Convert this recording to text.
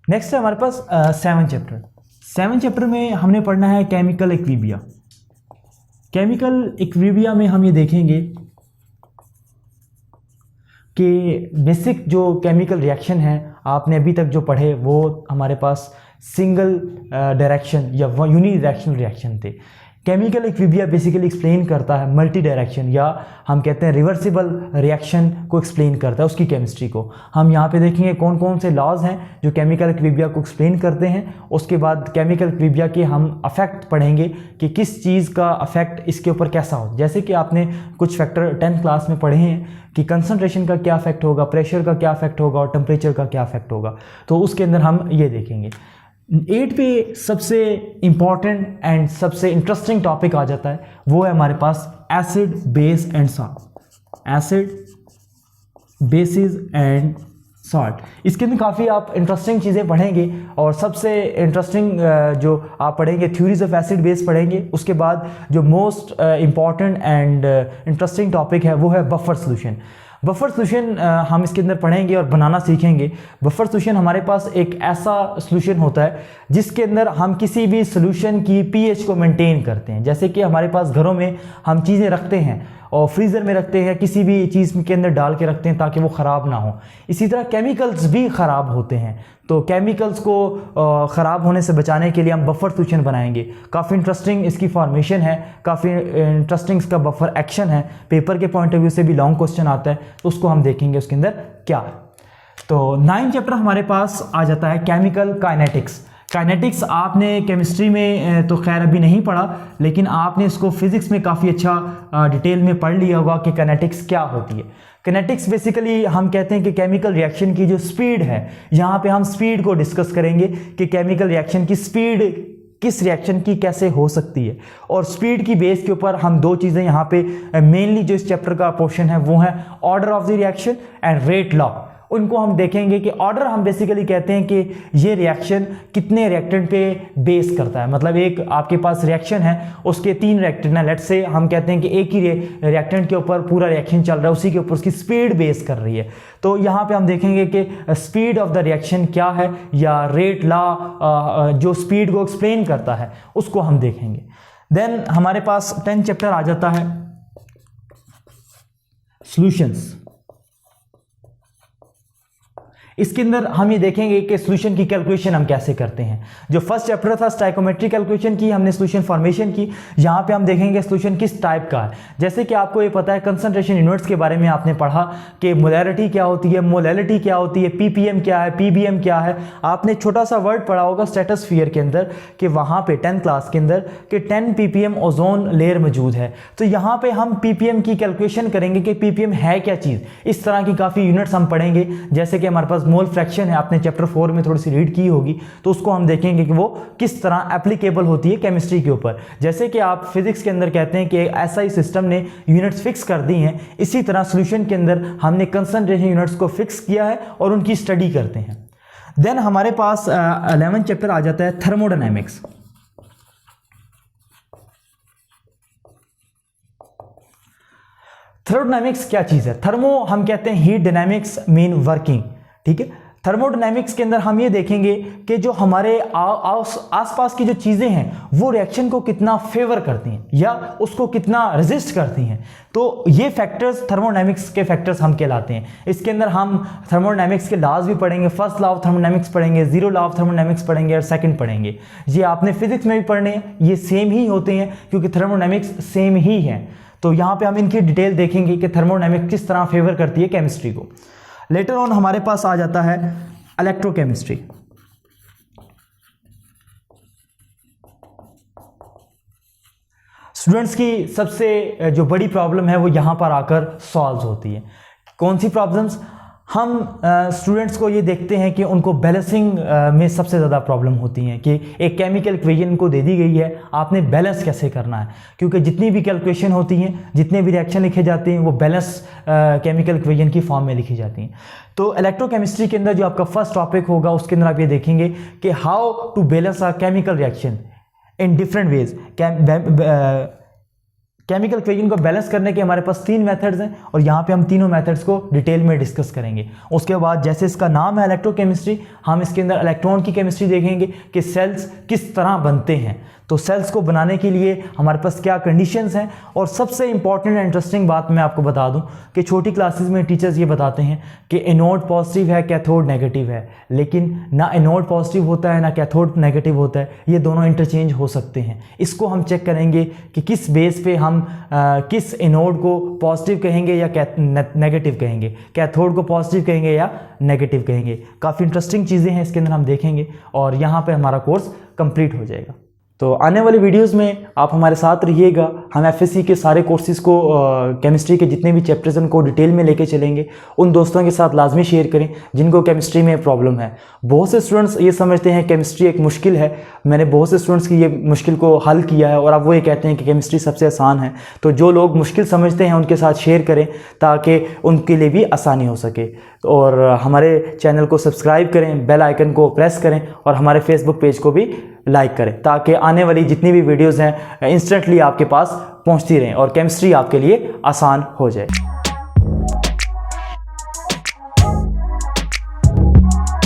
Next है हमारे पास 7 chapter. 7 chapter में हमने पढ़ना है केमिकल इक्विलिब्रिया। केमिकल इक्विलिब्रिया में हम ये देखेंगे कि बेसिक जो केमिकल रिएक्शन है आपने अभी तक जो पढ़े वो हमारे पास सिंगल डायरेक्शन या यूनी डायरेक्शनल रिएक्शन थे। केमिकल इक्विलिब्रिया बेसिकली एक्सप्लेन करता है मल्टी डायरेक्शन या हम कहते हैं रिवर्सिबल रिएक्शन को एक्सप्लेन करता है, उसकी केमिस्ट्री को। हम यहाँ पे देखेंगे कौन कौन से लॉज हैं जो केमिकल इक्विलिब्रिया को एक्सप्लेन करते हैं। उसके बाद केमिकल इक्विलिब्रिया के हम अफेक्ट पढ़ेंगे कि किस चीज़ का अफेक्ट इसके ऊपर कैसा हो। जैसे कि आपने कुछ फैक्टर 10th क्लास में पढ़े हैं कि कंसंट्रेशन का क्या अफेक्ट होगा, प्रेशर का क्या अफेक्ट होगा और टेम्परेचर का क्या अफेक्ट होगा, तो उसके अंदर हम ये देखेंगे। 8 पे सबसे इम्पॉर्टेंट एंड सबसे इंटरेस्टिंग टॉपिक आ जाता है, वो है हमारे पास acid base and salt. Acid basis and salt, इसके अंदर काफ़ी आप इंटरेस्टिंग चीज़ें पढ़ेंगे और सबसे इंटरेस्टिंग जो आप पढ़ेंगे थ्योरीज ऑफ एसिड बेस पढ़ेंगे। उसके बाद जो most important and interesting topic है वो है बफर सोल्यूशन। बफर सोल्यूशन हम इसके अंदर पढ़ेंगे और बनाना सीखेंगे। बफर सोल्यूशन हमारे पास एक ऐसा सोल्यूशन होता है जिसके अंदर हम किसी भी सोल्यूशन की पीएच को मेंटेन करते हैं। जैसे कि हमारे पास घरों में हम चीज़ें रखते हैं और फ्रीज़र में रखते हैं, किसी भी चीज़ के अंदर डाल के रखते हैं ताकि वो ख़राब ना हो। इसी तरह केमिकल्स भी ख़राब होते हैं, तो केमिकल्स को ख़राब होने से बचाने के लिए हम बफर सोल्यूशन बनाएंगे। काफ़ी इंटरेस्टिंग इसकी फॉर्मेशन है, काफ़ी इंटरेस्टिंग इसका बफर एक्शन है। पेपर के पॉइंट ऑफ व्यू से भी लॉन्ग क्वेश्चन आता है, तो उसको हम देखेंगे उसके अंदर क्या है। तो 9 चैप्टर हमारे पास आ जाता है केमिकल काइनेटिक्स। काइनेटिक्स आपने केमिस्ट्री में तो खैर अभी नहीं पढ़ा, लेकिन आपने इसको फिजिक्स में काफ़ी अच्छा डिटेल में पढ़ लिया होगा कि काइनेटिक्स क्या होती है। काइनेटिक्स बेसिकली हम कहते हैं कि केमिकल रिएक्शन की जो स्पीड है, यहाँ पे हम स्पीड को डिस्कस करेंगे कि केमिकल रिएक्शन की स्पीड किस रिएक्शन की कैसे हो सकती है। और स्पीड की बेस के ऊपर हम 2 चीज़ें यहाँ पे मेनली जो इस चैप्टर का पोर्शन है वो है order of the reaction and rate law. उनको हम देखेंगे कि ऑर्डर हम बेसिकली कहते हैं कि ये रिएक्शन कितने रिएक्टेंट पे बेस करता है। मतलब एक आपके पास रिएक्शन है, उसके 3 रिएक्टेंट हैं, लेट्स से हम कहते हैं कि एक ही रिएक्टेंट के ऊपर पूरा रिएक्शन चल रहा है, उसी के ऊपर उसकी स्पीड बेस कर रही है। तो यहाँ पे हम देखेंगे कि स्पीड ऑफ द रिएक्शन क्या है या रेट लॉ जो स्पीड को एक्सप्लेन करता है उसको हम देखेंगे। देन हमारे पास 10 चैप्टर आ जाता है सॉल्यूशंस। इसके अंदर हम ये देखेंगे कि सॉल्यूशन की कैलकुलेशन हम कैसे करते हैं। जो फर्स्ट चैप्टर था स्टाइकोमेट्री कैलकुलेशन की, हमने सॉल्यूशन फॉर्मेशन की। यहाँ पे हम देखेंगे सॉल्यूशन किस टाइप का है। जैसे कि आपको ये पता है कंसंट्रेशन यूनिट्स के बारे में आपने पढ़ा कि मोलैरिटी क्या होती है, मोलैलिटी क्या होती है, पीपीएम क्या है, पीबीएम क्या है। आपने छोटा सा वर्ड पढ़ा होगा स्ट्रेटोस्फीयर के अंदर कि वहाँ पे 10th क्लास के अंदर कि 10 ppm ओजोन लेयर मौजूद है। तो यहाँ पे हम पीपीएम की कैलकुलेशन करेंगे कि पीपीएम है क्या चीज़। इस तरह की काफ़ी यूनिट्स हम पढ़ेंगे। जैसे कि हमारे पास मोल फ्रैक्शन है, आपने चैप्टर 4 में थोड़ी सी रीड की होगी, तो उसको हम देखेंगे कि वो किस तरह एप्लीकेबल होती है केमिस्ट्री के ऊपर। जैसे कि आप फिजिक्स के अंदर कहते हैं कि ऐसा ही सिस्टम ने यूनिट्स फिक्स कर दी हैं, इसी तरह सॉल्यूशन के अंदर हमने कंसंट्रेशन यूनिट्स को फिक्स किया है और उनकी स्टडी करते हैं। देन हमारे पास 11 चैप्टर आ जाता है थर्मोडायनेमिक्स। थर्मोडायनेमिक्स क्या चीज़ है? थर्मो हम कहते हैं हीट डायनामिक्स मीन वर्किंग, ठीक है। थर्मोडायनेमिक्स के अंदर हम ये देखेंगे कि जो हमारे आसपास की जो चीज़ें हैं वो रिएक्शन को कितना फेवर करती हैं या उसको कितना रेजिस्ट करती हैं। तो ये फैक्टर्स थर्मोडायनेमिक्स के फैक्टर्स हम कहलाते हैं। इसके अंदर हम थर्मोडायनेमिक्स के लॉज भी पढ़ेंगे, फर्स्ट लॉ ऑफ थर्मोडायनेमिक्स पढ़ेंगे, जीरो लॉ ऑफ थर्मोडायनेमिक्स पढ़ेंगे और सेकंड पढ़ेंगे। ये आपने फिजिक्स में भी पढ़ने हैं, ये सेम ही होते हैं क्योंकि थर्मोडायनेमिक्स सेम ही है। तो यहाँ पे हम इनकी डिटेल देखेंगे कि थर्मोडायनेमिक्स किस तरह फेवर करती है केमिस्ट्री को। लेटर ऑन हमारे पास आ जाता है इलेक्ट्रोकेमिस्ट्री। स्टूडेंट्स की सबसे जो बड़ी प्रॉब्लम है वो यहां पर आकर सॉल्व होती है। कौन सी प्रॉब्लम्स? हम स्टूडेंट्स को ये देखते हैं कि उनको बैलेंसिंग में सबसे ज़्यादा प्रॉब्लम होती हैं कि एक केमिकल इक्वेशन को दे दी गई है, आपने बैलेंस कैसे करना है। क्योंकि जितनी भी कैलकुलेशन होती हैं, जितने भी रिएक्शन लिखे जाते हैं वो बैलेंस केमिकल इक्वेशन की फॉर्म में लिखी जाती हैं। तो इलेक्ट्रोकेमिस्ट्री के अंदर जो आपका फर्स्ट टॉपिक होगा उसके अंदर आप ये देखेंगे कि how to balance a chemical reaction in different ways. Chemical equation को बैलेंस करने के हमारे पास 3 मेथड्स हैं और यहाँ पे हम तीनों मेथड्स को डिटेल में डिस्कस करेंगे। उसके बाद जैसे इसका नाम है इलेक्ट्रोकेमिस्ट्री, हम इसके अंदर इलेक्ट्रॉन की केमिस्ट्री देखेंगे कि सेल्स किस तरह बनते हैं, तो सेल्स को बनाने के लिए हमारे पास क्या कंडीशंस हैं। और सबसे इंपॉर्टेंट एंड इंटरेस्टिंग बात मैं आपको बता दूं कि छोटी क्लासेस में टीचर्स ये बताते हैं कि एनोड पॉजिटिव है, कैथोड नेगेटिव है, लेकिन ना एनोड पॉजिटिव होता है ना कैथोड नेगेटिव होता है, ये दोनों इंटरचेंज हो सकते हैं। इसको हम चेक करेंगे कि किस बेस पे हम किस एनोड को पॉजिटिव कहेंगे या नेगेटिव कहेंगे, कैथोड को पॉजिटिव कहेंगे या नेगेटिव कहेंगे। काफ़ी इंटरेस्टिंग चीज़ें हैं इसके अंदर, हम देखेंगे और यहाँ पे हमारा कोर्स कंप्लीट हो जाएगा। तो आने वाली वीडियोस में आप हमारे साथ रहिएगा। हम एफएससी के सारे कोर्सेज को केमिस्ट्री के जितने भी चैप्टर्स हैं उनको डिटेल में लेके चलेंगे। उन दोस्तों के साथ लाजमी शेयर करें जिनको केमिस्ट्री में प्रॉब्लम है। बहुत से स्टूडेंट्स ये समझते हैं केमिस्ट्री एक मुश्किल है। मैंने बहुत से स्टूडेंट्स की ये मुश्किल को हल किया है और अब वो ये कहते हैं कि केमिस्ट्री सबसे आसान है। तो जो लोग मुश्किल समझते हैं उनके साथ शेयर करें ताकि उनके लिए भी आसानी हो सके। और हमारे चैनल को सब्सक्राइब करें, बेल आइकन को प्रेस करें और हमारे फेसबुक पेज को भी लाइक करें ताकि आने वाली जितनी भी वीडियोस हैं इंस्टेंटली आपके पास पहुंचती रहें और केमिस्ट्री आपके लिए आसान हो जाए।